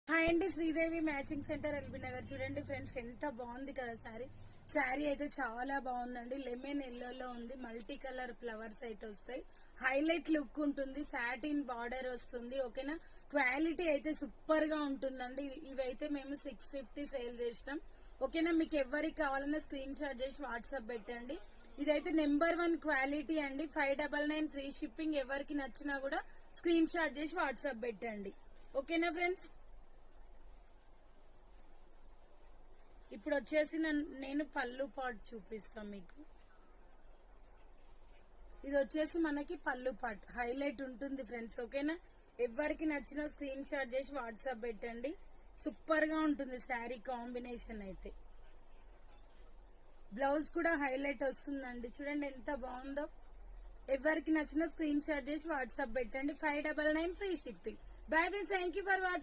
Hi అండి, Sridevi matching centre LB Nagar. చూడండి friends, ఎంత బాగుంది కదా శారీ. శారీ అయితే చాలా బాగుందండి. లెమన్ ఎల్లోలో ఉంది. మల్టీ కలర్ ఫ్లవర్స్ అయితే వస్తాయి. హైలైట్ లుక్ ఉంటుంది. సాటిన్ బార్డర్ వస్తుంది. ఓకేనా. క్వాలిటీ అయితే సూపర్ గా ఉంటుందండి. ఇవైతే మేము 650 సేల్ చేసినాం. ఓకేనా. మీకు ఎవరికి కావాలన్నా స్క్రీన్ షాట్ చేసి వాట్సాప్ పెట్టండి. ఇదైతే నెంబర్ 1 క్వాలిటీ అండి. 599 ఫ్రీ షిప్పింగ్. ఎవరికి నచ్చినా కూడా స్క్రీన్ షాట్ చేసి వాట్సాప్ పెట్టండి. ఓకేనా ఫ్రెండ్స్. ఇప్పుడు వచ్చేసి నేను పళ్ళు పాట్ చూపిస్తాను మీకు. ఇది వచ్చేసి మనకి పళ్ళు పాట్ హైలైట్ ఉంటుంది ఫ్రెండ్స్. ఓకేనా. ఎవరికి నచ్చిన స్క్రీన్ షాట్ చేసి వాట్సాప్ పెట్టండి. సూపర్ గా ఉంటుంది శారీ కాంబినేషన్ అయితే. బ్లౌజ్ కూడా హైలైట్ వస్తుందండి. చూడండి ఎంత బాగుందో. ఎవరికి నచ్చిన స్క్రీన్ షాట్ చేసి వాట్సాప్ పెట్టండి. 599 free shipping. Bye friends, thank you for watching.